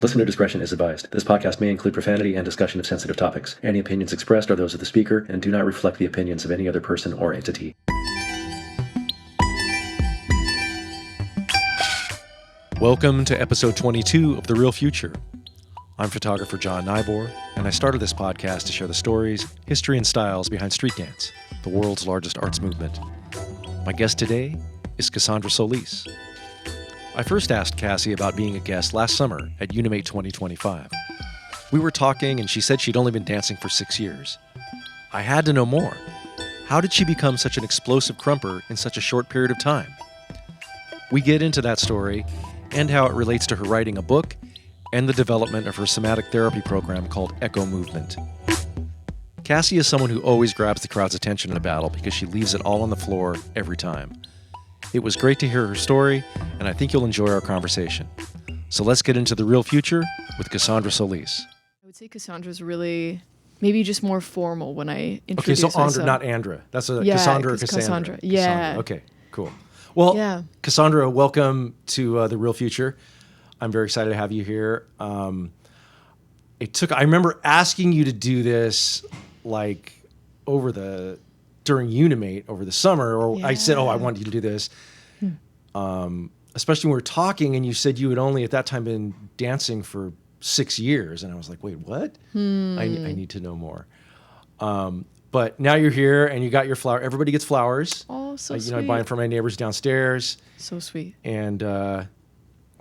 Listener discretion is advised. This podcast may include profanity and discussion of sensitive topics. Any opinions expressed are those of the speaker and do not reflect the opinions of any other person or entity. Welcome to episode 22 of The Real Future. I'm photographer John Nyboer, and I started this podcast to share the stories, history, and styles behind street dance, the world's largest arts movement. My guest today is Tsolis. I first asked Cassie about being a guest last summer at Unimate 2025. We were talking, and she said she'd only been dancing for 6 years. I had to know more. How did she become such an explosive krumper in such a short period of time? We get into that story and how it relates to her writing a book and the development of her somatic therapy program called Echo Movement. Cassie is someone who always grabs the crowd's attention in a battle because she leaves it all on the floor every time. It was great to hear her story, and I think you'll enjoy our conversation. So let's get into The Real Future with Tsolis. I would say Cassandra's really maybe just more formal when I introduce myself. Okay, so myself. not Andra. That's a yeah, Cassandra or Cassandra? Cassandra. Yeah. Cassandra. Okay, cool. Well, yeah. Cassandra, welcome to The Real Future. I'm very excited to have you here. I remember asking you to do this during Unimate over the summer, or I said, I want you to do this. Especially when we were talking and you said you had only at that time been dancing for 6 years. And I was like, wait, what? I need to know more. But now you're here and you got your flower. Everybody gets flowers. Oh, so sweet. I buy them from my neighbors downstairs. So sweet. And I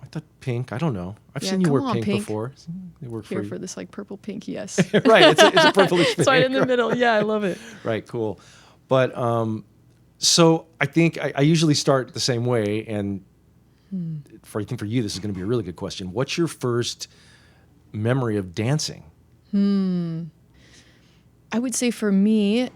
thought pink. I don't know. I've seen you wear pink before. They work here for this purple pink, yes. Right. It's a purplish pink. It's right in the middle. Yeah, I love it. Right. Cool. But so I think I usually start the same way. And I think for you, this is going to be a really good question. What's your first memory of dancing? I would say for me,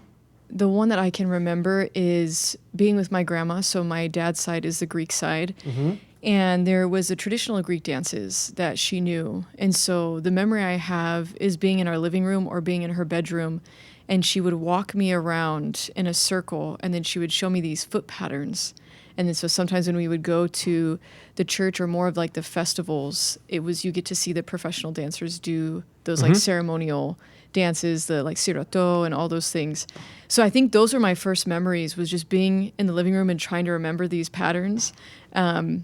the one that I can remember is being with my grandma. So my dad's side is the Greek side. Mm-hmm. And there was the traditional Greek dances that she knew. And so the memory I have is being in our living room or being in her bedroom. And she would walk me around in a circle, and then she would show me these foot patterns. And then so sometimes when we would go to the church or more of like the festivals, it was you get to see the professional dancers do those like ceremonial dances, the like siroto and all those things. So I think those were my first memories, was just being in the living room and trying to remember these patterns. And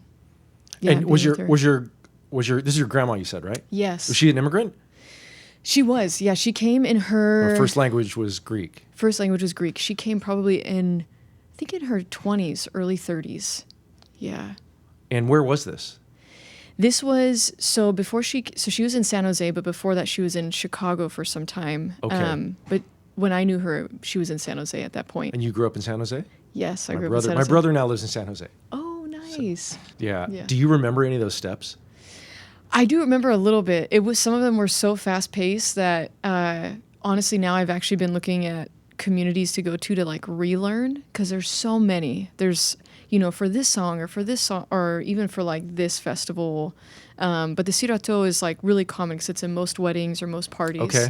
was your this is your grandma, you said, right? Yes. Was she an immigrant? She was. Yeah, she came in her first language was Greek. First language was Greek. She came probably in her 20s, early 30s. Yeah. And where was this? This was so she was in San Jose, but before that she was in Chicago for some time. Okay. But when I knew her, she was in San Jose at that point. And you grew up in San Jose? Yes, I grew up in San Jose. My brother now lives in San Jose. Oh, nice. So, yeah. Do you remember any of those steps? I do remember a little bit. It was, some of them were so fast paced that honestly now I've actually been looking at communities to go to like relearn, because there's so many. There's, for this song or even for like this festival. But the siroto is like really common because it's in most weddings or most parties. Okay.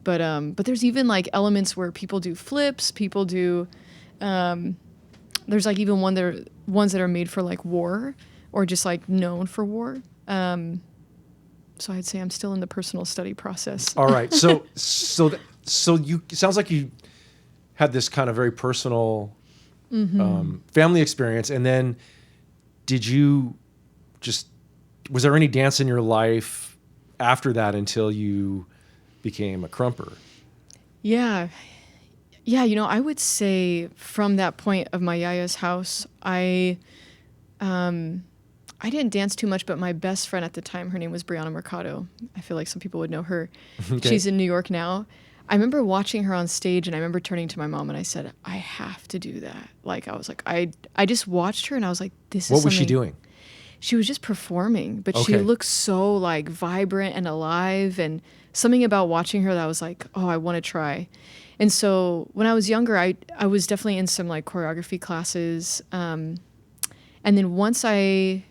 But there's even like elements where people do flips, people do, there's like even ones that are made for like war or just like known for war. So I'd say I'm still in the personal study process. All right. So you, it sounds like you had this kind of very personal family experience. And then was there any dance in your life after that until you became a krumper? Yeah. Yeah. I would say from that point of my yaya's house, I didn't dance too much, but my best friend at the time, her name was Brianna Mercado. I feel like some people would know her. Okay. She's in New York now. I remember watching her on stage, and I remember turning to my mom and I said, I have to do that. Like, I was like, I just watched her and I was like, this is something. What was she doing? She was just performing, but she looked so like vibrant and alive, and something about watching her that I was like, oh, I want to try. And so when I was younger, I was definitely in some like choreography classes. And then once I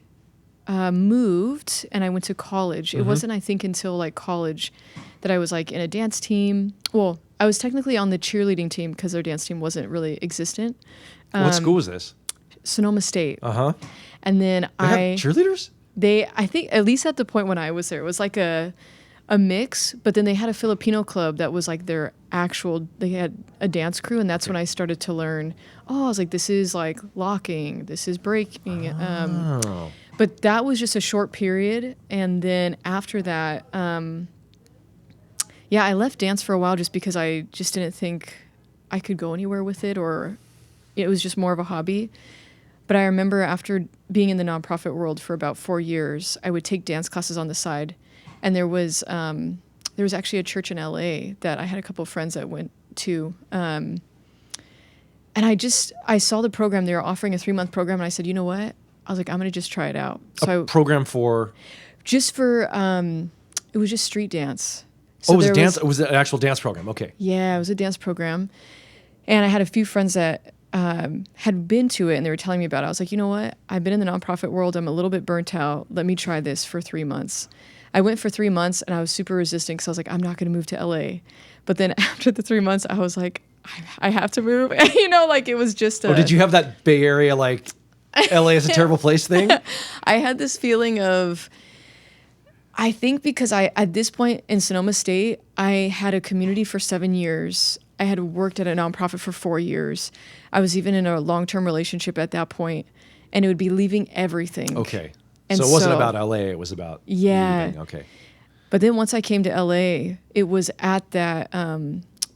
moved and I went to college. It wasn't, I think, until like college that I was like in a dance team. Well, I was technically on the cheerleading team because their dance team wasn't really existent. What school was this? Sonoma State. Uh-huh. And then they have cheerleaders? I think at least at the point when I was there, it was like a mix, but then they had a Filipino club that was like their actual, they had a dance crew, and that's when I started to learn, I was like, this is like locking, this is breaking. But that was just a short period. And then after that, I left dance for a while just because I just didn't think I could go anywhere with it, or it was just more of a hobby. But I remember after being in the nonprofit world for about 4 years, I would take dance classes on the side. And there was actually a church in LA that I had a couple of friends that went to. And I saw the program. They were offering a 3-month program. And I said, you know what? I was like, I'm going to just try it out. So program for? Just for, it was just street dance. So it was a dance? It was an actual dance program. Okay. Yeah, it was a dance program. And I had a few friends that had been to it, and they were telling me about it. I was like, you know what? I've been in the nonprofit world. I'm a little bit burnt out. Let me try this for 3 months. I went for 3 months, and I was super resistant because I was like, I'm not going to move to LA. But then after the 3 months, I was like, I have to move. Like it was just did you have that Bay Area, like, LA is a terrible place thing? I had this feeling of, I think because at this point in Sonoma State, I had a community for 7 years. I had worked at a nonprofit for 4 years. I was even in a long-term relationship at that point, and it would be leaving everything. Okay. And so it wasn't about LA, it was about leaving. Okay. But then once I came to LA, it was at that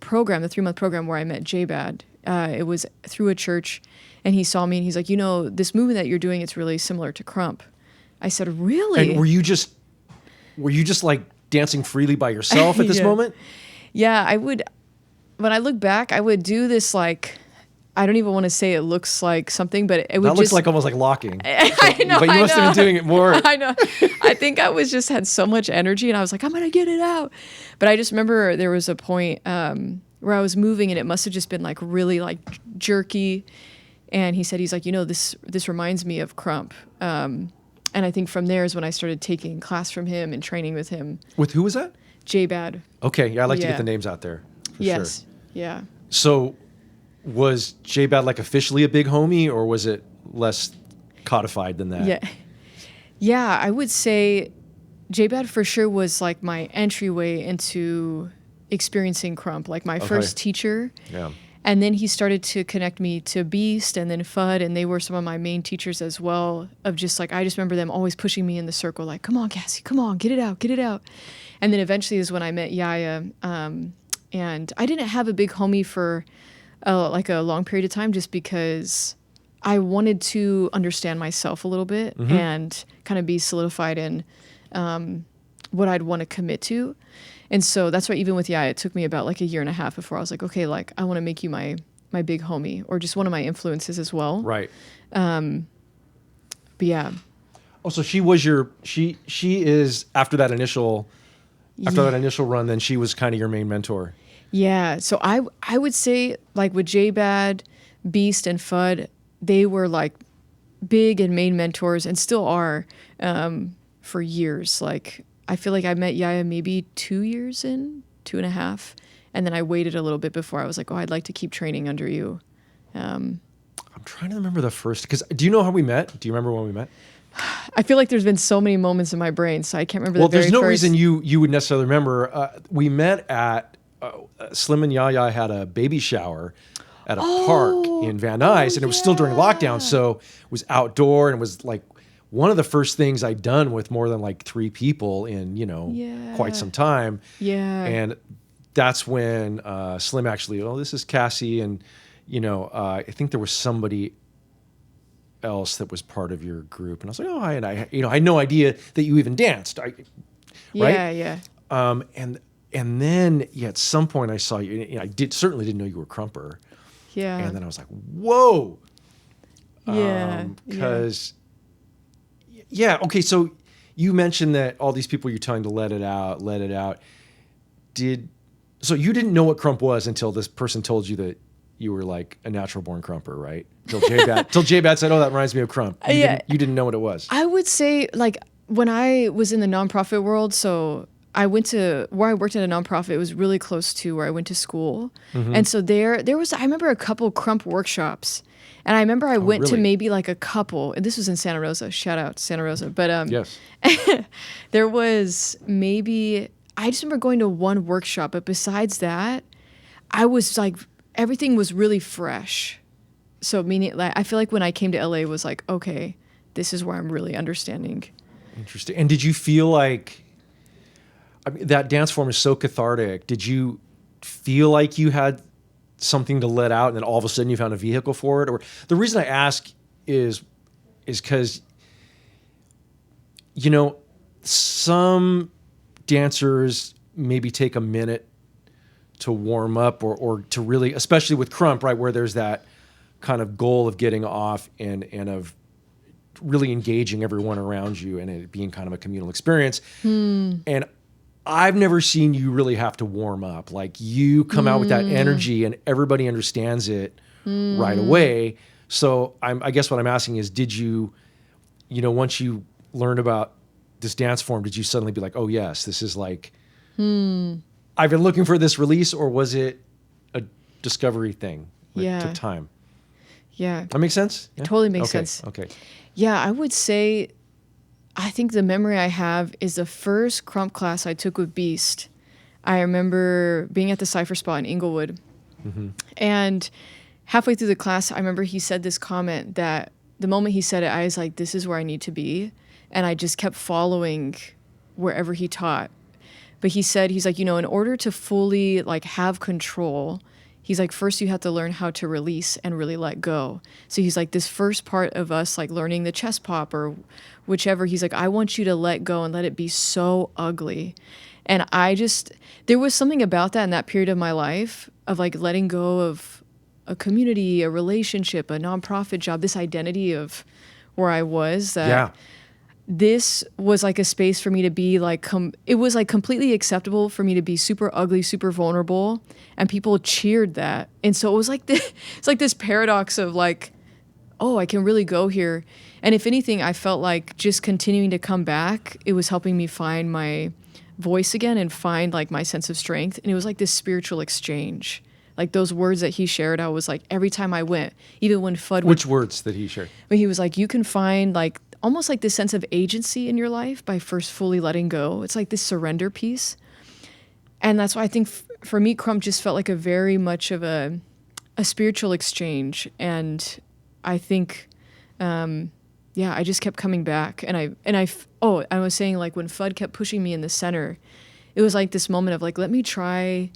program, the 3-month program where I met J-Bad. It was through a church, and he saw me and he's like, this movement that you're doing, it's really similar to Krump. I said, really? And were you just like dancing freely by yourself at this moment? Yeah, I would. When I look back, I would do this like, I don't even want to say it looks like something, but it would that looks like almost like locking. I know. But you must have been doing it more. I know. I think I had so much energy, and I was like, I'm going to get it out. But I just remember there was a point where I was moving, and it must have just been like really like jerky. And he's like, this reminds me of Krump. And I think from there is when I started taking class from him and training with him. With who was that? J-Bad. Okay. Yeah, I like to get the names out there. Yes. Sure. Yeah. So was J-Bad like officially a big homie, or was it less codified than that? Yeah. Yeah, I would say J-Bad for sure was like my entryway into experiencing Krump, like my first teacher. Yeah. And then he started to connect me to Beast and then Fudd, and they were some of my main teachers as well, of just like, I just remember them always pushing me in the circle, like, come on, Cassie, come on, get it out, get it out. And then eventually is when I met Jaja, and I didn't have a big homie for like a long period of time, just because I wanted to understand myself a little bit and kind of be solidified in what I'd want to commit to. And so that's why even with Jaja, it took me about like a year and a half before I was like, okay, like I want to make you my big homie, or just one of my influences as well. Right. But yeah. Oh, so she was she is after that initial run, then she was kind of your main mentor. Yeah. So I would say like with J-Bad, Beast, and Fudd, they were like big and main mentors, and still are for years. Like I feel like I met Jaja maybe 2 years in, 2.5. And then I waited a little bit before I was like, I'd like to keep training under you. I'm trying to remember the first, because do you know how we met? Do you remember when we met? I feel like there's been so many moments in my brain, so I can't remember the very there's no first. reason you would necessarily remember. We met at, Slim and Jaja had a baby shower at a park in Van Nuys, and it was still during lockdown, so it was outdoor, and it was like one of the first things I'd done with more than like 3 people in, quite some time. Yeah. And that's when Slim actually, this is Cassie, and I think there was somebody else that was part of your group, and I was like, hi, and I had no idea that you even danced. Right? Yeah. And then at some point I saw you. I certainly didn't know you were Krumper. Yeah. And then I was like, whoa. Yeah. Because. Yeah. Okay. So you mentioned that all these people you're telling to let it out. So you didn't know what Krump was until this person told you that you were like a natural born Krumper, right? Till J-Bad said, that reminds me of Krump. You didn't know what it was. I would say like when I was in the nonprofit world, so I went to where I worked at a nonprofit. It was really close to where I went to school. And so there was, I remember a couple Krump workshops. And I remember I went to really? maybe like a couple, and this was in Santa Rosa, shout out Santa Rosa. But Yes. there was maybe, I just remember going to one workshop, but besides that, I was like, everything was really fresh. So meaning, like, I feel like when I came to LA, it was like, okay, this is where I'm really understanding. Interesting. And did you feel like, I mean, that dance form is so cathartic. Did you feel like you had something to let out and then all of a sudden you found a vehicle for it? Or the reason I ask is because, you know, some dancers maybe take a minute to warm up or to really, especially with Krump, right, where there's that kind of goal of getting off and of really engaging everyone around you and it being kind of a communal experience. And I've never seen you really have to warm up. Like you come out with that energy and everybody understands it right away. So I guess what I'm asking is, did you, you know, once you learned about this dance form, did you suddenly be like, oh yes, this is like, I've been looking for this release, or was it a discovery thing that took time? Yeah. That makes sense? Yeah? Totally makes sense. Okay. Yeah, I would say, I think the memory I have is the first Krump class I took with Beast. I remember being at the Cypher Spot in Inglewood. And halfway through the class, I remember he said this comment that the moment he said it, I was like, this is where I need to be. And I just kept following wherever he taught. But he said, he's like, you know, in order to fully like have control, he's like, first you have to learn how to release and really let go. So he's like, this first part of us, like learning the chest pop or whichever, he's like, I want you to let go and let it be so ugly. And there was something about that in that period of my life of like letting go of a community, a relationship, a nonprofit job, this identity of where I was, that this was like a space for me to be like, it was like completely acceptable for me to be super ugly, super vulnerable, and people cheered that. And so it was like it's like this paradox of like, oh, I can really go here. And if anything, I felt like just continuing to come back, it was helping me find my voice again and find like my sense of strength. And it was like this spiritual exchange. Like those words that he shared, I was like, every time I went, even when Fudd Which words did he share? When he was like, you can find like almost like this sense of agency in your life by first fully letting go. It's like this surrender piece. And that's why I think for me, Krump just felt like a very much of a spiritual exchange. And I think, I just kept coming back. And I was saying like when Fudd kept pushing me in the center, it was like this moment of like, let me try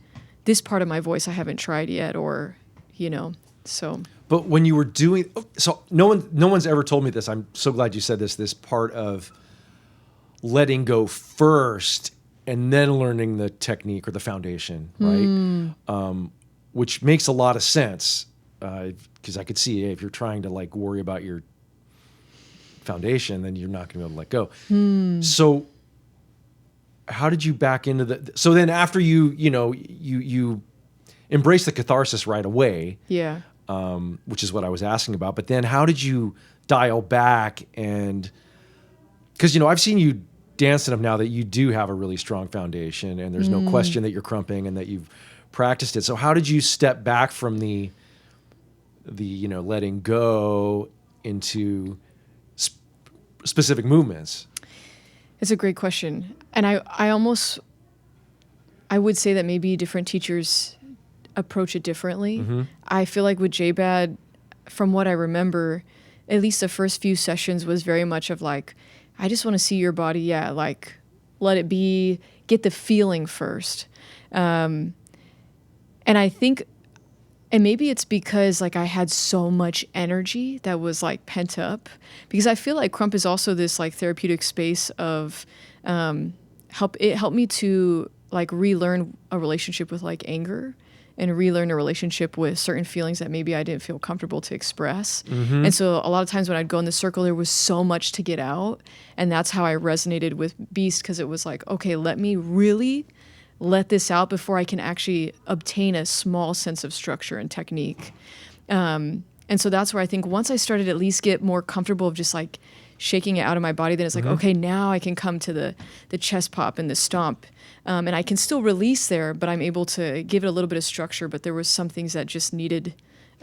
this part of my voice I haven't tried yet, or, you know, so. But when you were doing, so no one's ever told me this. I'm so glad you said this part of letting go first and then learning the technique or the foundation, right? Which makes a lot of sense because I could see if you're trying to like worry about your foundation, then you're not going to be able to let go. So how did you back into so then after you embrace the catharsis right away. Yeah. Which is what I was asking about. But then how did you dial back? And because, you know, I've seen you dance enough now that you do have a really strong foundation and there's no question that you're crumping and that you've practiced it. So how did you step back from the you know, letting go into specific movements? It's a great question. And I would say that maybe different teachers approach it differently. I feel like with J-Bad, from what I remember, at least the first few sessions was very much of like, I just want to see your body, like let it be, get the feeling first. And I think, and maybe it's because like I had so much energy that was like pent up, because I feel like Krump is also this like therapeutic space of helped me to like relearn a relationship with like anger and relearn a relationship with certain feelings that maybe I didn't feel comfortable to express. And so a lot of times when I'd go in the circle, there was so much to get out. And that's how I resonated with Beast, because it was like, okay, let me really let this out before I can actually obtain a small sense of structure and technique. And so that's where I think once I started at least get more comfortable of just like shaking it out of my body, then it's like, okay, now I can come to the chest pop and the stomp. And I can still release there, but I'm able to give it a little bit of structure. But there was some things that just needed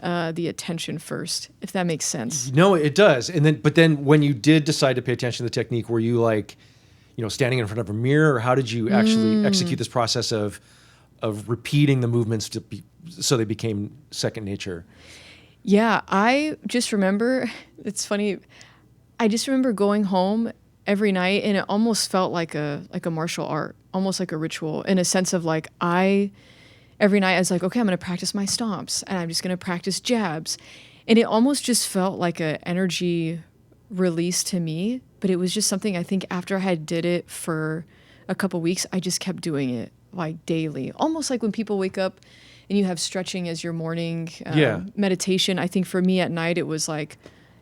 the attention first, if that makes sense. No, it does. But then when you did decide to pay attention to the technique, were you like, standing in front of a mirror, or how did you actually execute this process of repeating the movements so they became second nature? Yeah, I just remember, it's funny, I just remember going home every night, and it almost felt like a martial art, almost like a ritual, in a sense of like, every night I was like, okay, I'm going to practice my stomps, and I'm just going to practice jabs. And it almost just felt like an energy release to me, but it was just something I think after I had did it for a couple weeks, I just kept doing it like daily, almost like when people wake up and you have stretching as your morning meditation. I think for me at night, it was like,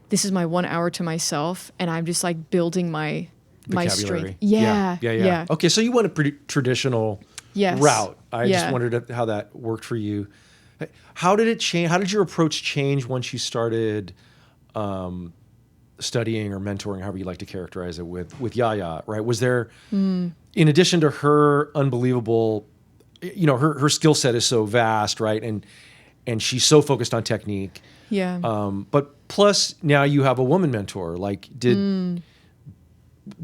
this is my 1 hour to myself, and I'm just like building my strength. Yeah. Okay, so you went a pretty traditional route. I just wondered how that worked for you. How did it change? How did your approach change once you started studying or mentoring, however you like to characterize it, with Jaja, right? Was there, in addition to her unbelievable, her skill set is so vast, right? And she's so focused on technique. Yeah. But plus now you have a woman mentor. Like, did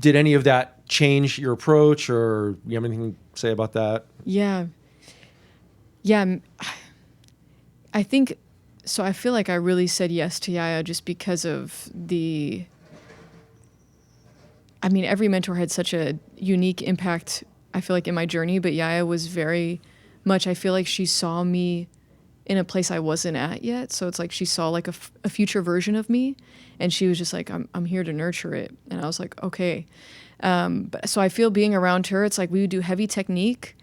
any of that change your approach, or you have anything to say about that? Yeah. I think, so I feel like I really said yes to Jaja just because of every mentor had such a unique impact, I feel like, in my journey, but Jaja was very much, I feel like she saw me in a place I wasn't at yet. So it's like she saw like a future version of me, and she was just like, I'm here to nurture it. And I was like, okay. So I feel being around her, it's like we would do heavy technique,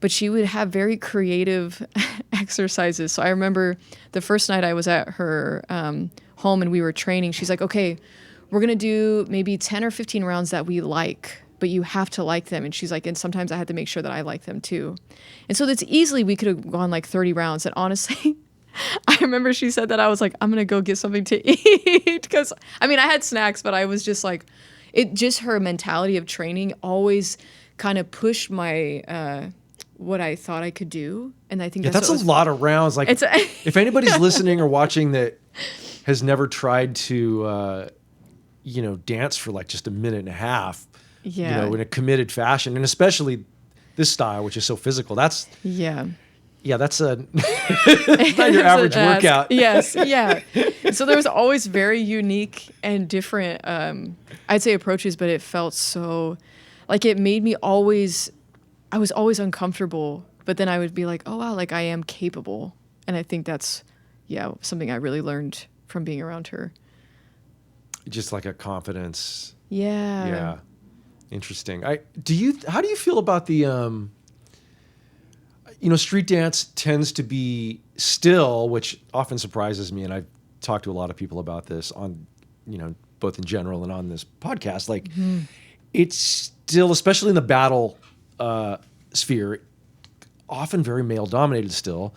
but she would have very creative exercises. So I remember the first night I was at her home and we were training, she's like, okay, we're going to do maybe 10 or 15 rounds that we like, but you have to like them. And she's like, and sometimes I had to make sure that I like them too. And so that's easily, we could have gone like 30 rounds. And honestly, I remember she said that, I was like, I'm going to go get something to eat. Because I had snacks, but I was just like, her mentality of training always kind of pushed my, what I thought I could do. And I think that's a lot of rounds. Like, if anybody's listening or watching that has never tried to, dance for like just a minute and a half, in a committed fashion, and especially this style, which is so physical, that's that's not your average workout. Yes. Yeah. So there was always very unique and different, I'd say, approaches, but it felt so like it made me I was always uncomfortable, but then I would be like, oh wow, like I am capable. And I think that's, something I really learned from being around her. Just like a confidence. Yeah. Yeah. Interesting. How do you feel about the, street dance tends to be still, which often surprises me, and I've talked to a lot of people about this on, both in general and on this podcast, like it's still, especially in the battle sphere, often very male dominated still.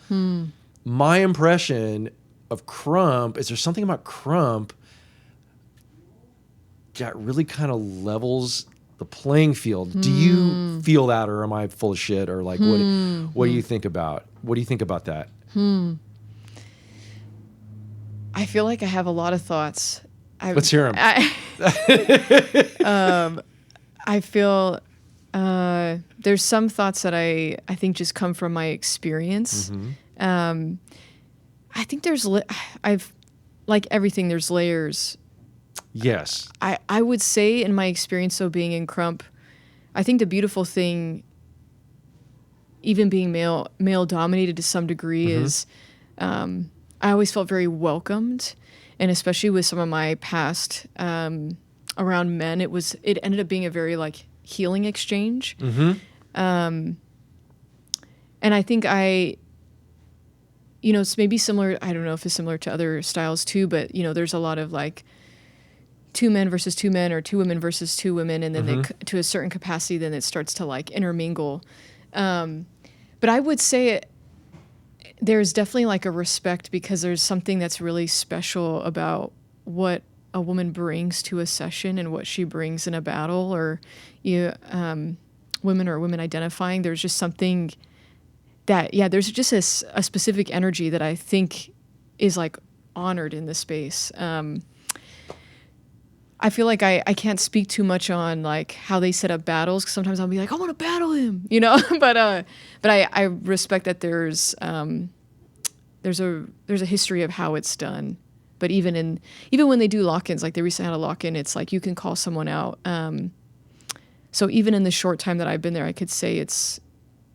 My impression of Krump is there's something about Krump that really kind of levels the playing field. Do you feel that, or am I full of shit, or like what do you think about that? I feel like I have a lot of thoughts. Let's hear them. I feel there's some thoughts that I think just come from my experience. I think I've like everything, there's layers. Yes. I would say in my experience, so being in Krump, I think the beautiful thing, even being male dominated to some degree, is I always felt very welcomed, and especially with some of my past around men, it ended up being a very like healing exchange. And I think it's maybe similar. I don't know if it's similar to other styles too, but there's a lot of like 2 men versus 2 men, or 2 women versus 2 women, and then to a certain capacity, then it starts to like intermingle. But I would say there's definitely like a respect, because there's something that's really special about what a woman brings to a session and what she brings in a battle, or women or women identifying, there's just something that, there's just a specific energy that I think is like honored in this space. I feel like I can't speak too much on like how they set up battles, 'cause sometimes I'll be like, I want to battle him, but I respect that there's a history of how it's done. But even when they do lock-ins, like they recently had a lock-in, it's like you can call someone out. So even in the short time that I've been there, I could say it's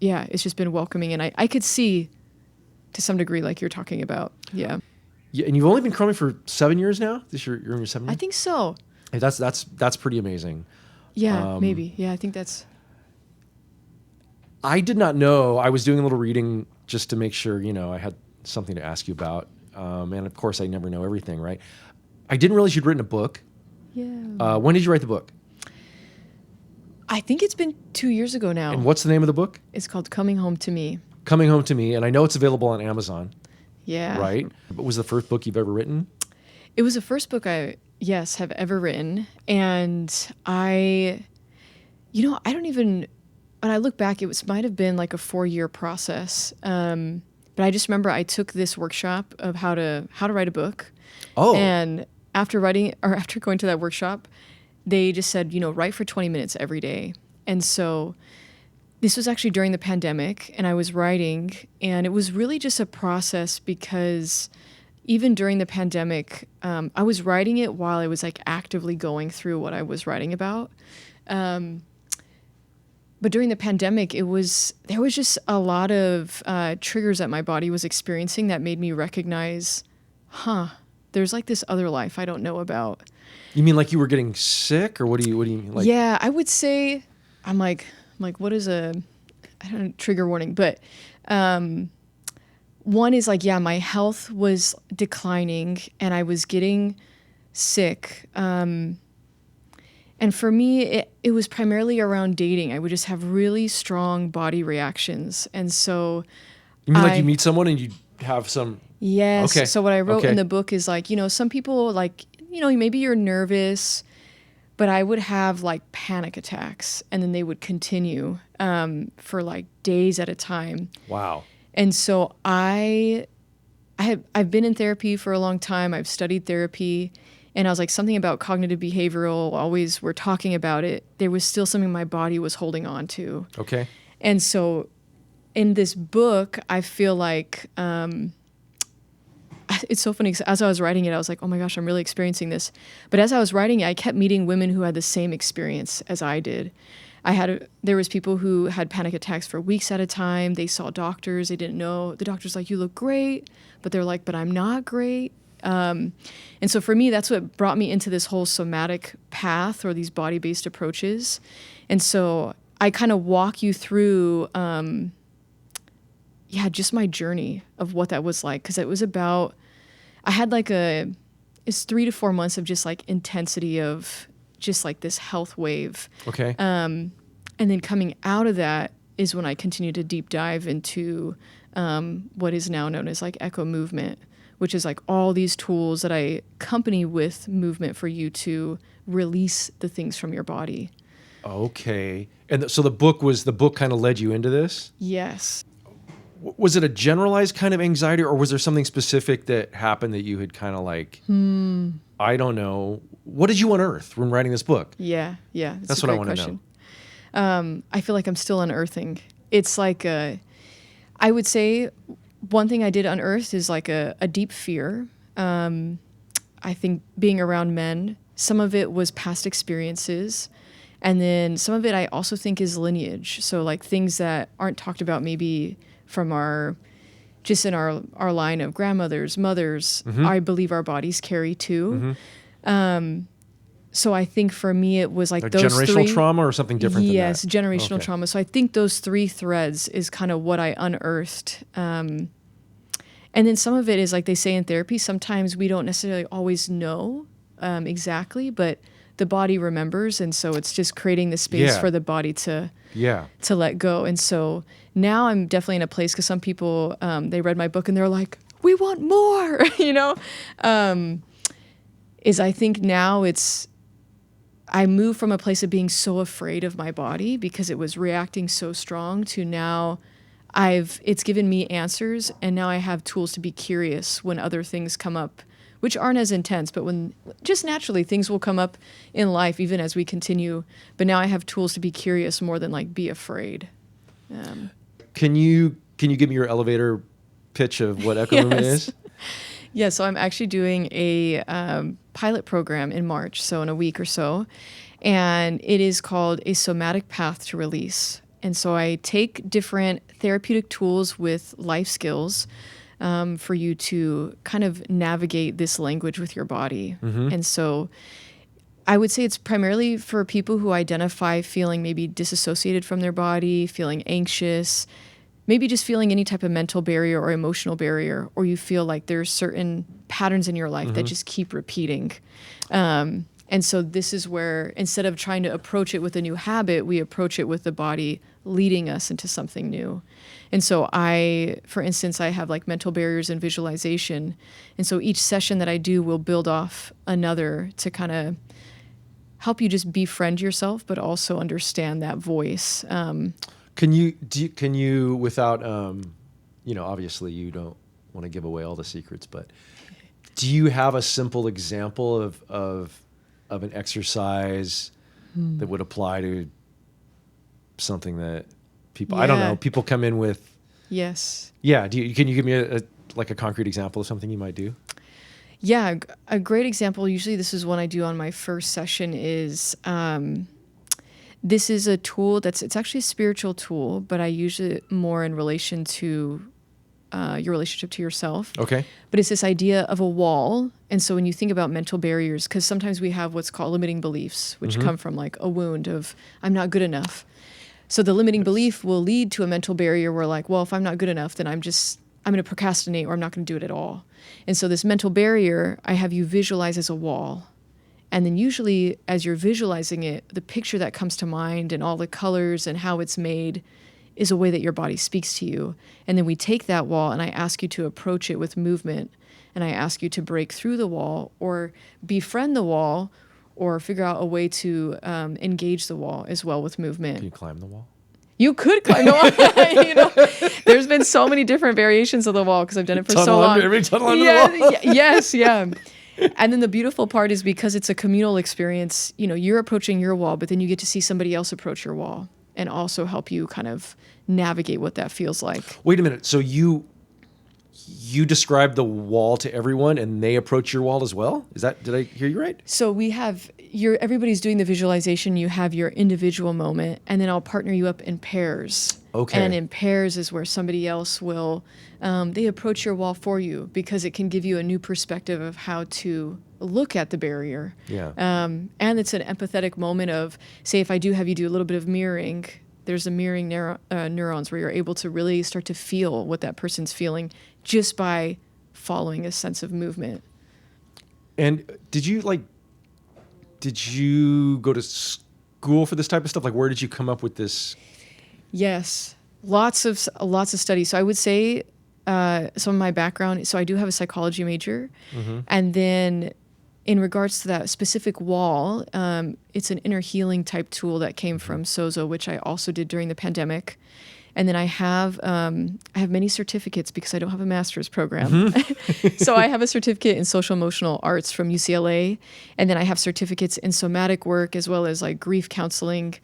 just been welcoming, and I could see to some degree like you're talking about. Yeah. Yeah, and you've only been crumming for 7 years now? You're in your 7th year? I think so. Hey, that's pretty amazing. Yeah, maybe. Yeah, I think that's... I did not know. I was doing a little reading just to make sure, I had something to ask you about. And of course, I never know everything, right? I didn't realize you'd written a book. Yeah. When did you write the book? I think it's been 2 years ago now. And what's the name of the book? It's called Coming Home to Me. Coming Home to Me. And I know it's available on Amazon. Yeah. Right? But was the first book you've ever written? It was the first book I have ever written. And I don't even, when I look back, might have been like a 4-year process. But I just remember I took this workshop of how to write a book. Oh. And after going to that workshop, they just said, write for 20 minutes every day. And so this was actually during the pandemic, and I was writing, and it was really just a process because even during the pandemic, I was writing it while I was like actively going through what I was writing about. But during the pandemic, there was just a lot of triggers that my body was experiencing that made me recognize, there's like this other life I don't know about. You mean like you were getting sick, or what do you mean? Like, yeah, I would say I'm like, what is I don't know, trigger warning, but one is like, my health was declining and I was getting sick. And for me, it was primarily around dating. I would just have really strong body reactions. And so you mean like you meet someone and you have some... Yes. Okay. So what I wrote in the book is like, some people like, maybe you're nervous, but I would have like panic attacks, and then they would continue for like days at a time. Wow. And so I've been in therapy for a long time. I've studied therapy. And I was like, something about cognitive behavioral, always we're talking about it. There was still something my body was holding on to. Okay. And so in this book, I feel like it's so funny, 'cause as I was writing it, I was like, oh my gosh, I'm really experiencing this. But as I was writing it, I kept meeting women who had the same experience as I did. There was people who had panic attacks for weeks at a time. They saw doctors. They didn't know. The doctor's like, you look great. But they're like, but I'm not great. And so for me, that's what brought me into this whole somatic path, or these body-based approaches. And so I kind of walk you through, just my journey of what that was like. 'Cause it was about, I had like it's 3 to 4 months of just like intensity of just like this health wave. Okay. And then coming out of that is when I continued to deep dive into, what is now known as like echo movement, which is like all these tools that I accompany with movement for you to release the things from your body. Okay. And so the book kind of led you into this? Yes. Was it a generalized kind of anxiety, or was there something specific that happened that you had kind of like, I don't know. What did you unearth when writing this book? Yeah. That's what I want to know. I feel like I'm still unearthing. It's like, I would say one thing I did unearth is like a deep fear. I think being around men, some of it was past experiences. And then some of it I also think is lineage. So like things that aren't talked about maybe from in our line of grandmothers, mothers, I believe our bodies carry too. So I think for me it was like Like those generational three, trauma or something different than that? Yes, generational trauma. So I think those 3 threads is kind of what I unearthed. And then some of it is like they say in therapy, sometimes we don't necessarily always know exactly, but the body remembers. And so it's just creating the space for the body to let go. And so now I'm definitely in a place, because some people, they read my book and they're like, we want more, is I think now I moved from a place of being so afraid of my body because it was reacting so strong to now it's given me answers, and now I have tools to be curious when other things come up, which aren't as intense, but when just naturally things will come up in life, even as we continue. But now I have tools to be curious more than like be afraid. Can you give me your elevator pitch of what Unimate is? Yeah, so I'm actually doing a pilot program in March, so in a week or so, and it is called a somatic path to release. And so I take different therapeutic tools with life skills for you to kind of navigate this language with your body. And so I would say it's primarily for people who identify feeling maybe disassociated from their body, feeling anxious, maybe just feeling any type of mental barrier or emotional barrier, or you feel like there's certain patterns in your life that just keep repeating. And so this is where, instead of trying to approach it with a new habit, we approach it with the body leading us into something new. And so for instance, I have like mental barriers and visualization. And so each session that I do will build off another to kind of help you just befriend yourself, but also understand that voice. Can you without, obviously you don't want to give away all the secrets, but do you have a simple example of an exercise that would apply to something that people, I don't know, people come in with? Yes. Yeah. Can you give me a concrete example of something you might do? Yeah. A great example, usually this is one I do on my first session, is this is a tool it's actually a spiritual tool, but I use it more in relation to your relationship to yourself. Okay. But it's this idea of a wall. And so when you think about mental barriers, because sometimes we have what's called limiting beliefs, which come from like a wound of, I'm not good enough. So the limiting belief will lead to a mental barrier where like, well, if I'm not good enough, then I'm going to procrastinate, or I'm not going to do it at all. And so this mental barrier, I have you visualize as a wall. And then usually as you're visualizing it, the picture that comes to mind and all the colors and how it's made is a way that your body speaks to you. And then we take that wall and I ask you to approach it with movement. And I ask you to break through the wall or befriend the wall or figure out a way to engage the wall as well with movement. Can you climb the wall? You could climb the wall. There's been so many different variations of the wall because I've done it for so long. Every tunnel under the wall. Yes, yeah. And then the beautiful part is because it's a communal experience, you're approaching your wall, but then you get to see somebody else approach your wall and also help you kind of navigate what that feels like. Wait a minute. So you describe the wall to everyone and they approach your wall as well? Did I hear you right? So we have everybody's doing the visualization. You have your individual moment, and then I'll partner you up in pairs. Okay. And in pairs is where somebody else will, they approach your wall for you because it can give you a new perspective of how to look at the barrier. Yeah. And it's an empathetic moment of, say, if I do have you do a little bit of mirroring, there's a mirroring neurons where you're able to really start to feel what that person's feeling just by following a sense of movement. And did you go to school for this type of stuff? Like, where did you come up with this? Yes, lots of studies. So I would say some of my background. So I do have a psychology major, and then in regards to that specific wall, it's an inner healing type tool that came from Sozo, which I also did during the pandemic. And then I have many certificates because I don't have a master's program. So I have a certificate in social emotional arts from UCLA. And then I have certificates in somatic work as well as like grief counseling.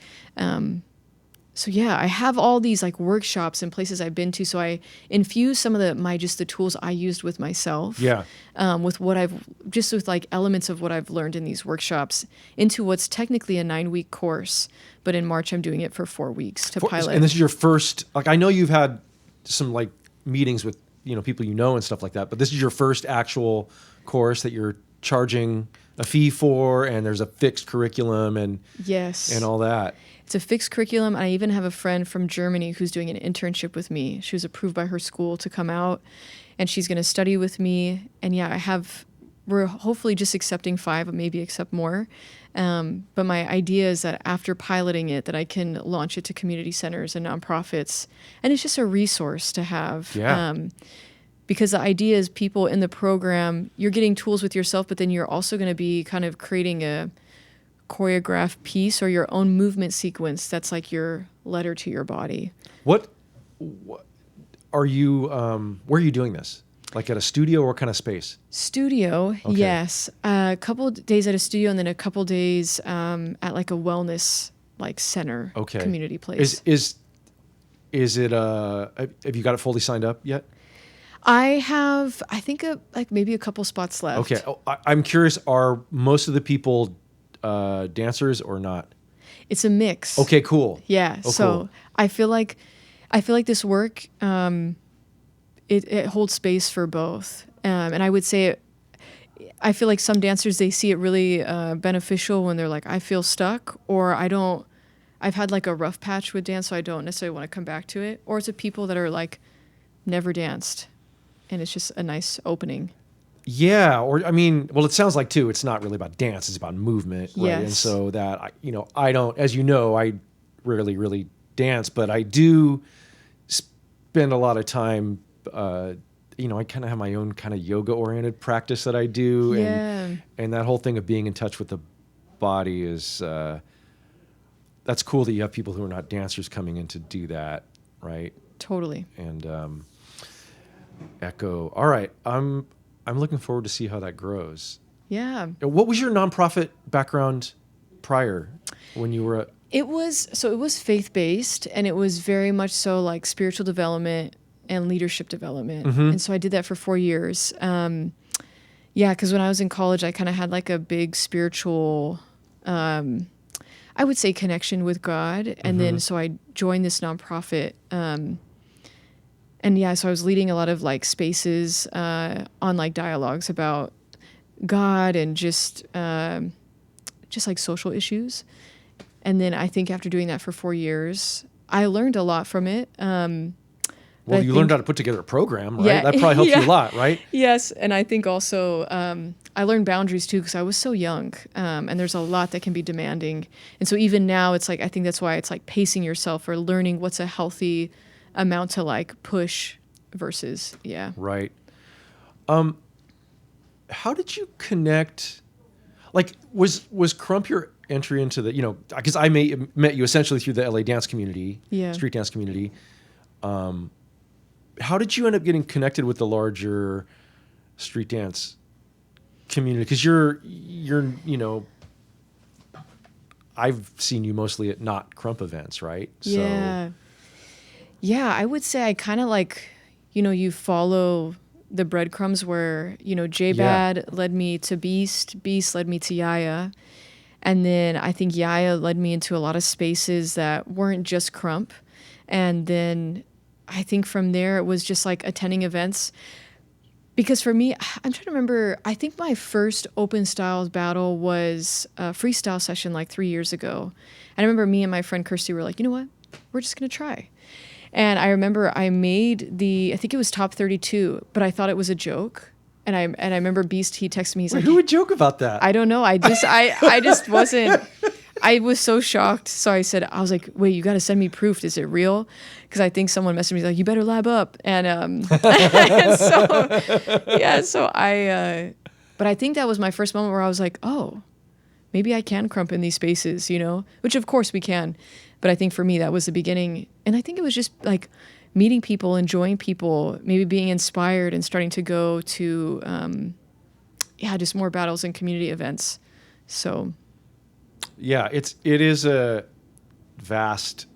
So yeah, I have all these like workshops and places I've been to. So I infuse some of the tools I used with myself. Yeah. With with like elements of what I've learned in these workshops into what's technically a 9-week course. But in March, I'm doing it for 4 weeks to pilot. And this is your first, I know you've had some like meetings with, people and stuff like that, but this is your first actual course that you're charging a fee for, and there's a fixed curriculum and all that. It's a fixed curriculum. I even have a friend from Germany who's doing an internship with me. She was approved by her school to come out, and she's going to study with me. And yeah, we're hopefully just accepting 5, maybe accept more. But my idea is that after piloting it, that I can launch it to community centers and nonprofits. And it's just a resource to have. Yeah. because the idea is people in the program, you're getting tools with yourself, but then you're also going to be kind of creating a choreographed piece or your own movement sequence that's like your letter to your body. What are you, where are you doing this? Like at a studio or what kind of space? Studio, Okay. yes. A couple days at a studio and then a couple days at like a wellness like center, Okay. community place. Is it, have you got it fully signed up yet? I have, I think, like maybe a couple spots left. Okay. Oh, I'm curious, are most of the people dancers or not? It's a mix. Okay, cool. Yeah. Oh, so cool. I feel like this work, it holds space for both. And I would say, I feel like some dancers, they see it really beneficial when they're like, I feel stuck, or I've had like a rough patch with dance, so I don't necessarily want to come back to it. Or it's a people that are like, never danced, and it's just a nice opening. Yeah, or I mean, well, it sounds like too, it's not really about dance, it's about movement, right? Yes. And so that, I don't, as you know, I rarely really dance, but I do spend a lot of time, I kind of have my own kind of yoga-oriented practice that I do. Yeah. And that whole thing of being in touch with the body is, that's cool that you have people who are not dancers coming in to do that, right? Totally. And echo. All right, I'm looking forward to see how that grows. Yeah. What was your nonprofit background prior when you were? It was faith-based, and it was very much so like spiritual development and leadership development. Mm-hmm. And so I did that for 4 years. Because when I was in college, I kind of had like a big spiritual, I would say, connection with God. And then so I joined this nonprofit. So I was leading a lot of like spaces on like dialogues about God and just like social issues. And then I think after doing that for 4 years, I learned a lot from it. Well, you learned how to put together a program, right? Yeah. That probably helped you a lot, right? Yes, and I think also I learned boundaries too because I was so young, and there's a lot that can be demanding. And so even now, it's like I think that's why it's like pacing yourself or learning what's a healthy amount to like push versus Right. How did you connect? Like, was Krump your entry into the, because I met you essentially through the LA dance community, street dance community. How did you end up getting connected with the larger street dance community? Because you're I've seen you mostly at not Krump events, right? Yeah. Yeah, I would say I kind of like, you follow the breadcrumbs where, J-Bad led me to Beast led me to Jaja. And then I think Jaja led me into a lot of spaces that weren't just Krump. And then I think from there it was just like attending events. Because for me, I'm trying to remember, I think my first open styles battle was a freestyle session like 3 years ago. And I remember me and my friend Kirsty were like, you know what? We're just going to try. And I remember I made I think it was top 32, but I thought it was a joke. And I remember Beast, he texted me, he's like, who would joke about that? I don't know. I just wasn't, I was so shocked. So I was like, wait, you got to send me proof. Is it real? Because I think someone messaged me like, you better lab up. And but I think that was my first moment where I was like, oh, maybe I can Krump in these spaces, which of course we can. But I think for me, that was the beginning. And I think it was just like meeting people, enjoying people, maybe being inspired and starting to go to, just more battles and community events. So. Yeah, it is a vast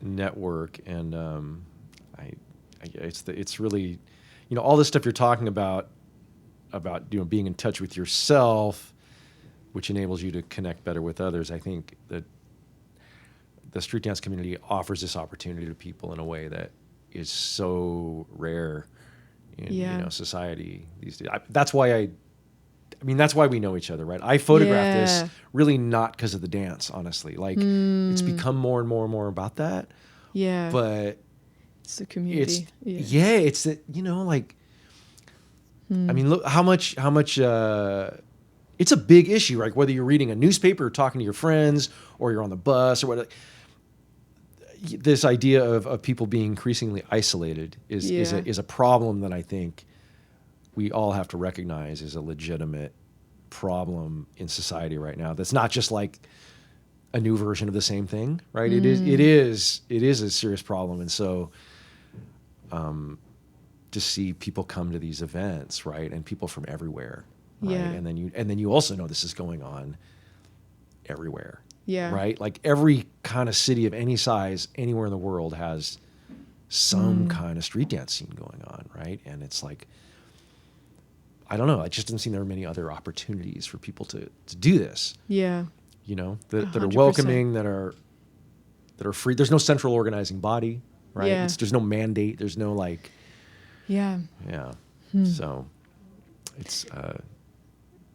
network, and it's really, all this stuff you're talking about being in touch with yourself, which enables you to connect better with others. I think that the street dance community offers this opportunity to people in a way that is so rare in society these days. That's why we know each other, right? I photographed this really not because of the dance, honestly. Like, it's become more and more and more about that. Yeah. But it's the community. It's that, I mean, look how much it's a big issue, right? Whether you're reading a newspaper or talking to your friends or you're on the bus or whatever. this idea of people being increasingly isolated is a problem that I think we all have to recognize is a legitimate problem in society right now. That's not just like a new version of the same thing, right? It is a serious problem. And so, to see people come to these events, right? And people from everywhere, right? Yeah. And then you also know this is going on everywhere. Yeah. Right? Like every kind of city of any size anywhere in the world has some kind of street dance scene going on, right? And it's like, I don't know, it just doesn't seem there are many other opportunities for people to do this. Yeah. You know, that are 100%. welcoming, that are free. There's no central organizing body, right? Yeah. There's no mandate. There's no like, Yeah. yeah. So it's,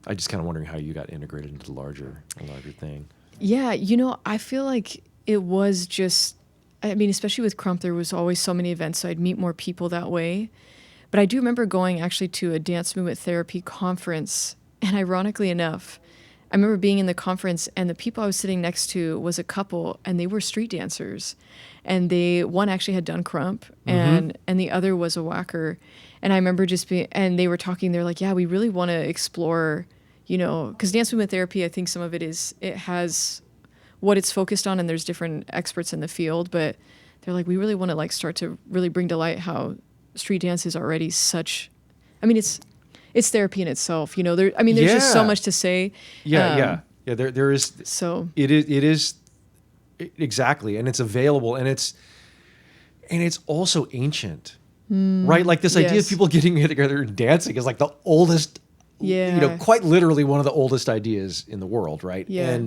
I just kind of wondering how you got integrated into the larger thing. Yeah, I feel like it was just, I mean, especially with Krump, there was always so many events, so I'd meet more people that way. But I do remember going actually to a dance movement therapy conference, and ironically enough, I remember being in the conference, and the people I was sitting next to was a couple, and they were street dancers. And one actually had done Krump, and the other was a whacker. And I remember and they were talking, they're like, yeah, we really want to explore, because dance movement therapy, I think some of it has what it's focused on, and there's different experts in the field, but they're like, we really want to like start to really bring to light how street dance is already such, I mean, it's therapy in itself, there's just so much to say. Yeah. There is, so it is exactly. And it's available, and it's also ancient, right? Like this idea of people getting together and dancing is like the oldest, quite literally one of the oldest ideas in the world, right? Yeah.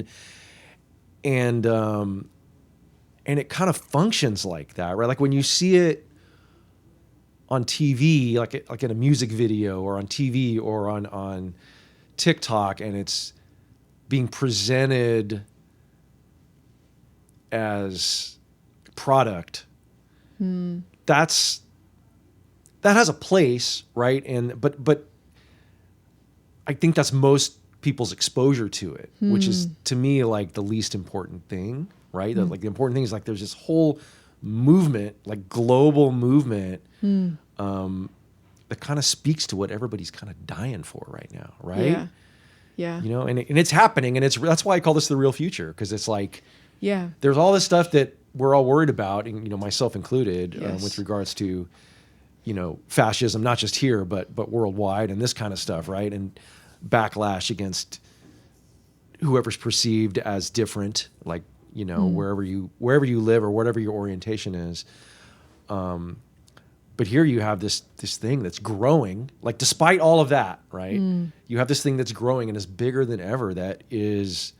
And it kind of functions like that, right? Like when you see it on TV, like in a music video or on TV or on TikTok, and it's being presented as product, that has a place, right? But I think that's most people's exposure to it, which is to me like the least important thing, right? Like the important thing is like there's this whole movement, like global movement, that kind of speaks to what everybody's kind of dying for right now, right? Yeah. And it's happening, and that's why I call this the real future, because it's like, there's all this stuff that we're all worried about, and myself included, with regards to fascism, not just here but worldwide, and this kind of stuff, right? And backlash against whoever's perceived as different, like wherever you live or whatever your orientation is. But here you have this thing that's growing, like despite all of that, right? You have this thing that's growing and is bigger than ever, that is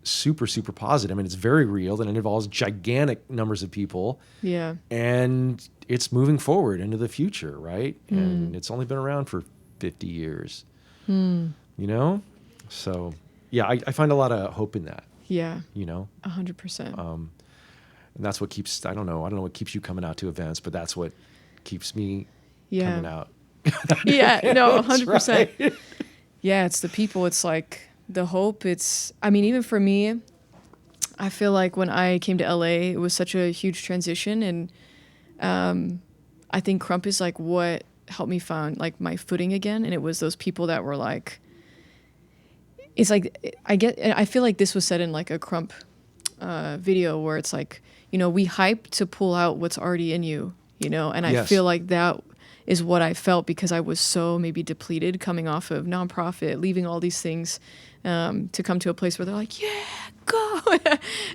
super, super positive. I mean, it's very real, and it involves gigantic numbers of people. Yeah. And it's moving forward into the future, right? And it's only been around for 50 years. So yeah, I find a lot of hope in that. Yeah. 100%. And that's what keeps, I don't know what keeps you coming out to events, but that's what keeps me coming out. Yeah, no, 100%. Right? Yeah, it's the people. It's like the hope. Even for me, I feel like when I came to LA, it was such a huge transition. And I think Krump is like what helped me find like my footing again. And it was those people that were like, it's like, I feel like this was said in like a Krump video where it's like, we hype to pull out what's already in you, and I feel like that is what I felt, because I was so maybe depleted coming off of nonprofit, leaving all these things to come to a place where they're like, yeah, go.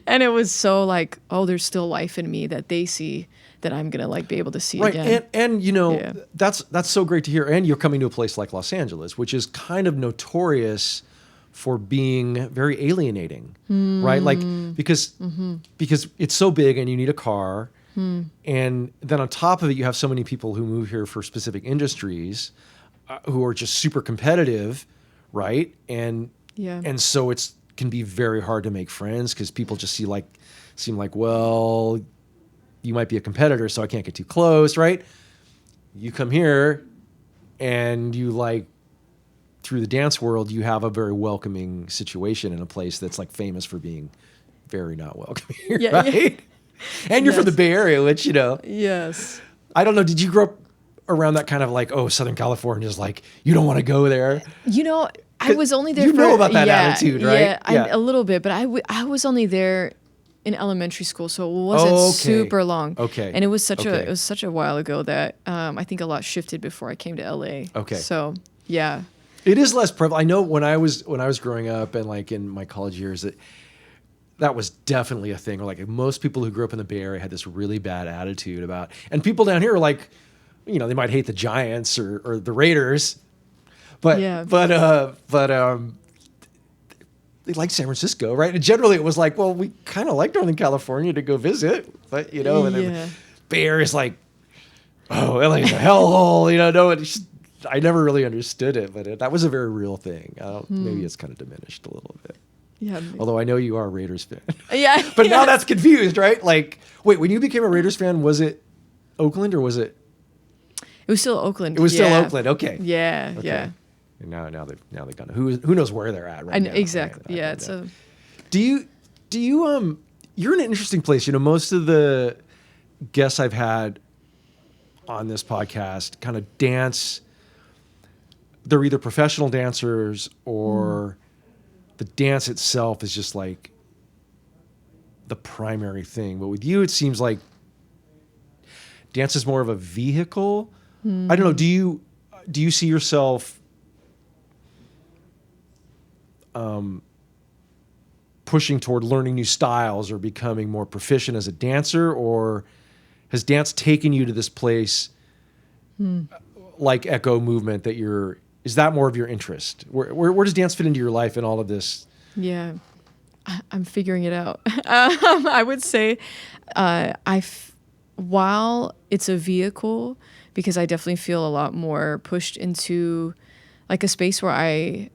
And it was so like, oh, there's still life in me that they see that I'm going to like be able to see again. And that's so great to hear. And you're coming to a place like Los Angeles, which is kind of notorious for being very alienating, right? Like, because it's so big and you need a car. And then on top of it, you have so many people who move here for specific industries who are just super competitive, right? And so it's can be very hard to make friends, because people just seem like, well, you might be a competitor, so I can't get too close, right? You come here and you like, through the dance world, you have a very welcoming situation in a place that's like famous for being very not welcoming, right? And you're from the Yes. Bay Area, which, Yes. I don't know. Did you grow up around that kind of like, oh, Southern California is like, you don't want to go there? I was only there you for... know about that yeah, attitude, right? Yeah, a little bit, but I was only there in elementary school, so it wasn't Okay. super long. Okay. And it was such Okay. a while ago that I think a lot shifted before I came to LA. Okay. So, yeah. It is less prevalent. I know when I was growing up and like in my college years that was definitely a thing. Or like most people who grew up in the Bay Area had this really bad attitude about, and people down here are like, they might hate the Giants or the Raiders, but Yeah. They like San Francisco, right? And generally it was like, well, we kind of like Northern California to go visit, but and then Bay Area's like, oh, LA's a hellhole, no, I never really understood it, but that was a very real thing. Maybe it's kind of diminished a little bit. Yeah. Although I know you are a Raiders fan. Yeah. But now that's confused, right? Like, wait, when you became a Raiders fan, was it Oakland or was it? It was still Oakland. It was still Oakland. Okay. Yeah. Okay. Yeah. And now they've gone. Who knows where they're at right now? Exactly. Right? Yeah. It's a... Do you you're in an interesting place. Most of the guests I've had on this podcast kind of dance. They're either professional dancers or the dance itself is just like the primary thing. But with you, it seems like dance is more of a vehicle. I don't know. Do you see yourself pushing toward learning new styles or becoming more proficient as a dancer, or has dance taken you to this place like echo movement that is that more of your interest? Where does dance fit into your life and all of this? Yeah, I'm figuring it out. I would say, while it's a vehicle, because I definitely feel a lot more pushed into like a space where I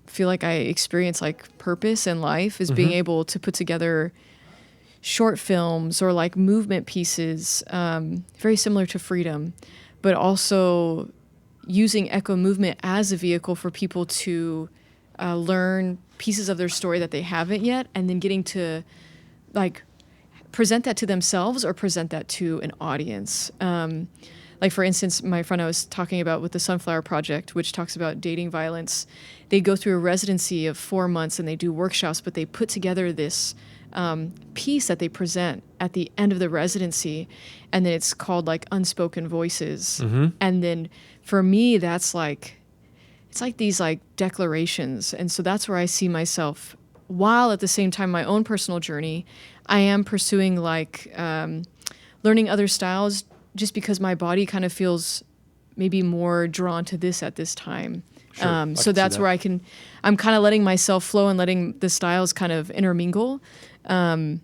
feel like I experience like purpose in life is being able to put together short films or like movement pieces, very similar to Freedom, but also using echo movement as a vehicle for people to learn pieces of their story that they haven't yet, and then getting to like present that to themselves or present that to an audience. Like for instance, my friend I was talking about with the Sunflower Project, which talks about dating violence, they go through a residency of 4 months and they do workshops, but they put together this piece that they present at the end of the residency, and then it's called like Unspoken Voices. And then for me, that's like, it's like these like declarations. And so that's where I see myself, while at the same time my own personal journey, I am pursuing like learning other styles, just because my body kind of feels maybe more drawn to this at this time. Sure, So that's where I'm kind of letting myself flow and letting the styles kind of intermingle. But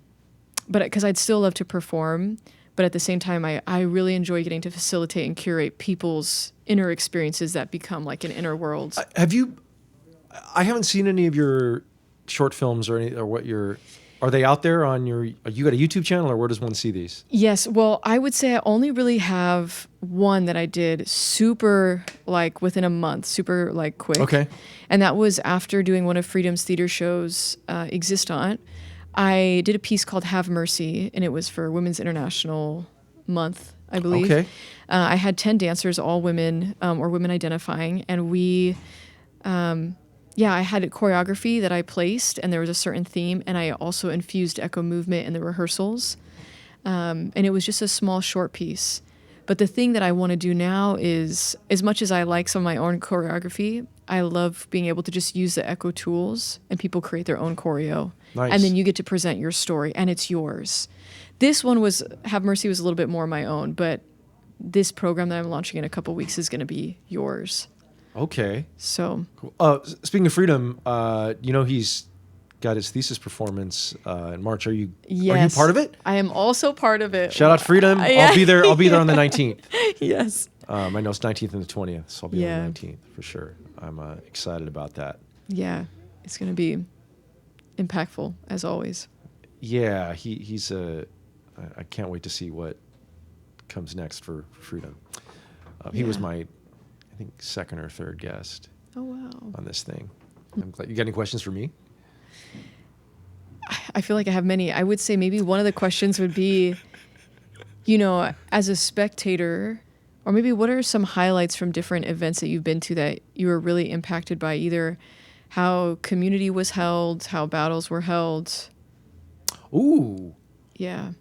because I'd still love to perform, but at the same time, I really enjoy getting to facilitate and curate people's inner experiences that become like an inner world. I haven't seen any of your short films are they out there on you got a YouTube channel, or where does one see these? Yes. Well, I would say I only really have one that I did super like within a month, super like quick. Okay. And that was after doing one of Freedom's theater shows, Existant. I did a piece called Have Mercy, and it was for Women's International Month, I believe. Okay. I had 10 dancers, all women or women identifying, and I had a choreography that I placed, and there was a certain theme, and I also infused echo movement in the rehearsals. And it was just a small, short piece. But the thing that I want to do now is, as much as I like some of my own choreography, I love being able to just use the echo tools and people create their own choreo. Nice. And then you get to present your story, and it's yours. This one Have Mercy was a little bit more my own, but this program that I'm launching in a couple weeks is going to be yours. Okay. So, speaking of Freedom, he's got his thesis performance in March. Are you part of it? I am also part of it. Shout out Freedom. Yeah. I'll be there on the 19th. Yes. I know it's 19th and the 20th, so I'll be Yeah. on the 19th for sure. I'm excited about that. Yeah. It's going to be impactful, as always. Yeah, he's I can't wait to see what comes next for Freedom. He was my, I think, second or third guest. Oh, wow. On this thing. I'm glad. You got any questions for me? I feel like I have many. I would say maybe one of the questions would be, as a spectator, or maybe what are some highlights from different events that you've been to that you were really impacted by, either how community was held, how battles were held? Ooh. Yeah.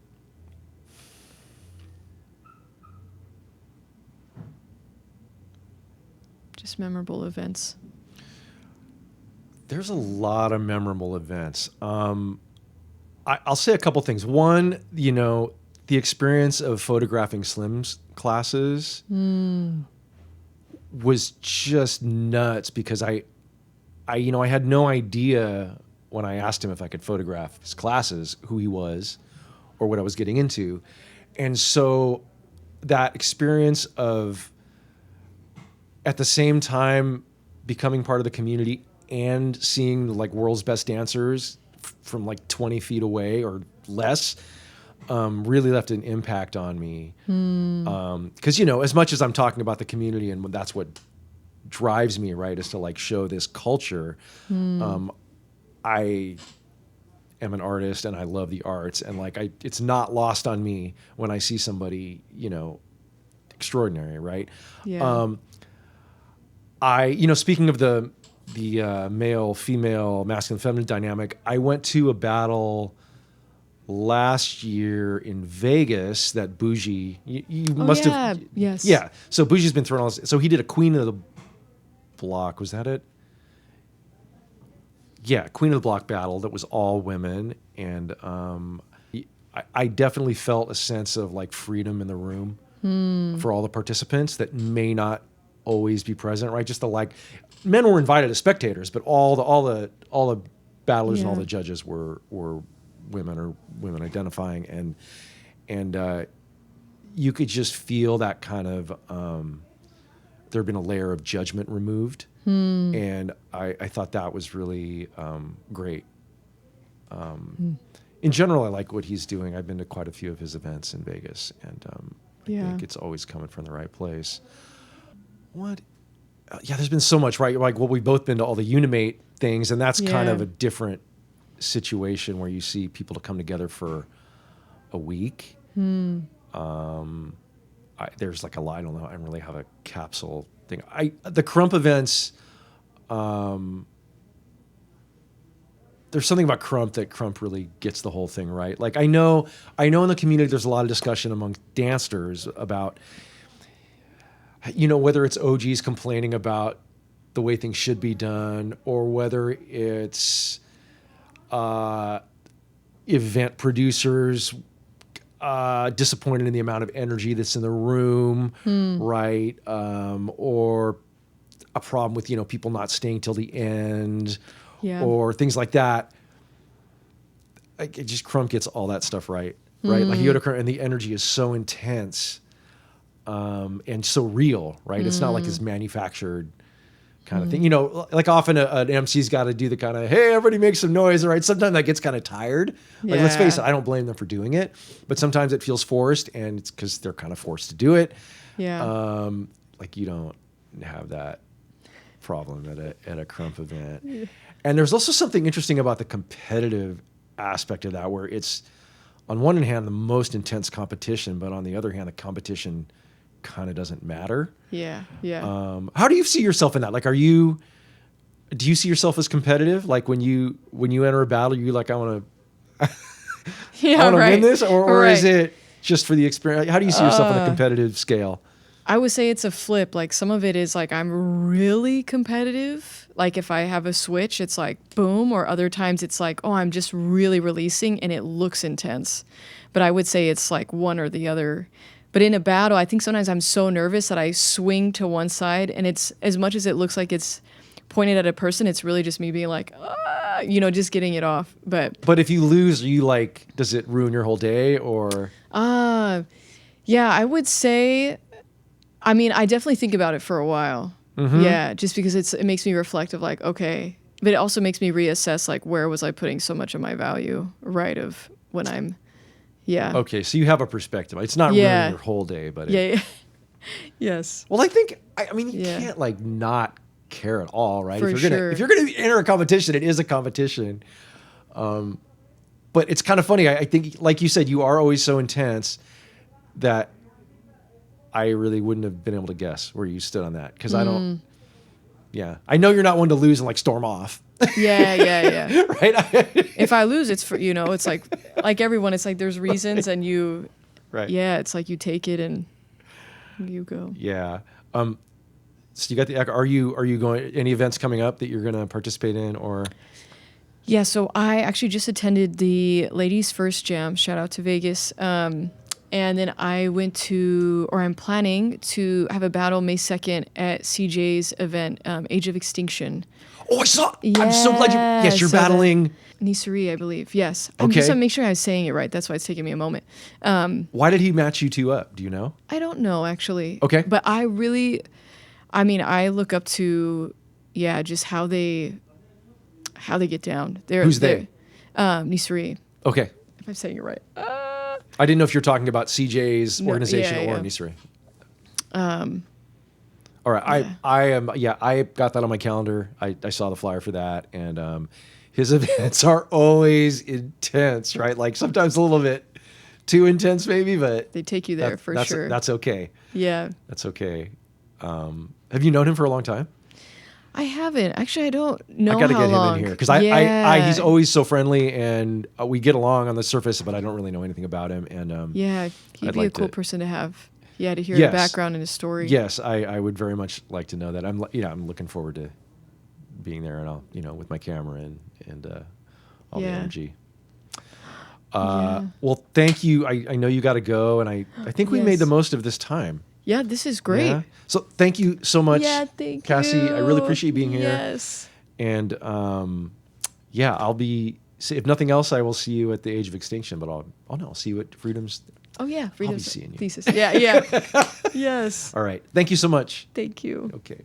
Just memorable events. There's a lot of memorable events. I'll say a couple things. One, the experience of photographing Slim's classes was just nuts because I had no idea when I asked him if I could photograph his classes, who he was or what I was getting into. And so that experience of, at the same time, becoming part of the community and seeing like world's best dancers from like 20 feet away or less, really left an impact on me. Because, as much as I'm talking about the community and that's what drives me, right, is to like show this culture. I am an artist and I love the arts, and like it's not lost on me when I see somebody, extraordinary, right? Yeah. Speaking of the male, female, masculine, feminine dynamic, I went to a battle last year in Vegas that Bougie, you must have. Yes. Yeah. So Bougie's been thrown all this. So he did a Queen of the Block. Was that it? Yeah. Queen of the Block battle that was all women. And I definitely felt a sense of like freedom in the room for all the participants that may not always be present, right? Just the like, men were invited as spectators, but all the battlers and all the judges were women or women identifying, and you could just feel that kind of there had been a layer of judgment removed, and I thought that was really great. In general, I like what he's doing. I've been to quite a few of his events in Vegas, and I think it's always coming from the right place. What? There's been so much, right? Like, well, we've both been to all the Unimate things, and that's kind of a different situation where you see people to come together for a week. There's like I don't know, I don't really have a capsule thing. The Krump events, there's something about Krump that Krump really gets the whole thing right. Like I know in the community there's a lot of discussion among dancers about, whether it's OGs complaining about the way things should be done, or whether it's event producers disappointed in the amount of energy that's in the room, right? Or a problem with, people not staying till the end, or things like that. Krump gets all that stuff right? Like you go to Krump and the energy is so intense. And so real, right? It's not like this manufactured kind of thing. Like often an MC's got to do the kind of, hey, everybody make some noise, right? Sometimes that gets kind of tired. Like, let's face it, I don't blame them for doing it, but sometimes it feels forced, and it's because they're kind of forced to do it. Yeah. Like you don't have that problem at a Krump event. Yeah. And there's also something interesting about the competitive aspect of that, where it's, on one hand, the most intense competition, but on the other hand, the competition kind of doesn't matter. Yeah. How do you see yourself in that? Like, do you see yourself as competitive? Like when you enter a battle, you like, I want to win this, or is it just for the experience? How do you see yourself on a competitive scale? I would say it's a flip. Like some of it is like I'm really competitive. Like if I have a switch, it's like boom, or other times it's like, oh, I'm just really releasing and it looks intense. But I would say it's like one or the other. But in a battle, I think sometimes I'm so nervous that I swing to one side, and it's, as much as it looks like it's pointed at a person, it's really just me being like, just getting it off. But if you lose, are you like, does it ruin your whole day, or? Yeah, I would say, I mean, I definitely think about it for a while. Mm-hmm. Yeah, just because it makes me reflect of like, okay, but it also makes me reassess like, where was I putting so much of my value, right, of when I'm, Okay, so you have a perspective. It's not ruining your whole day, but yes. Well, I think, I mean, you can't like not care at all, right? For if you're gonna enter a competition, it is a competition. But But it's kind of funny. I think, like you said, you are always so intense that I really wouldn't have been able to guess where you stood on that. Because I don't, I know you're not one to lose and like storm off. Yeah. Right? If I lose, it's for, it's like everyone, it's like there's reasons and you, right. Yeah, it's like you take it and you go. Yeah. So you got the, are you going, any events coming up that you're going to participate in or? Yeah, so I actually just attended the Ladies First Jam, shout out to Vegas. And then I went to, or I'm planning to have a battle May 2nd at CJ's event, Age of Extinction. Oh, I saw, I'm so glad you're battling. Nisari, I believe, yes. I'm Okay. just to make sure I was saying it right. That's why it's taking me a moment. Why did he match you two up? Do you know? I don't know, actually. Okay. But I look up to, just how they get down. Who's they? Nisari. Okay. If I'm saying it right. I didn't know if you're talking about CJ's organization or yeah. Nisari. All right. I got that on my calendar. I saw the flyer for that. And his events are always intense, right? Like sometimes a little bit too intense maybe, but they take you there for sure. That's okay. Yeah. That's okay. Have you known him for a long time? I haven't. Actually, I don't know I got to how get long. him in here because he's always so friendly and we get along on the surface, but I don't really know anything about him. And he'd be a cool person to have. Yeah, to hear Yes. the background and his story. Yes, I would very much like to know that. I'm looking forward to being there and I'll with my camera and all the energy. Well, thank you. I know you got to go, and I think we made the most of this time. Yeah, this is great. Yeah. So thank you so much, Cassie. you. I really appreciate being here. Yes. And I'll be. If nothing else, I will see you at the Age of Extinction. But I'll see you at Freedom's. Oh yeah, Freedom's seeing you. Thesis. Yeah. Yes. All right. Thank you so much. Thank you. Okay.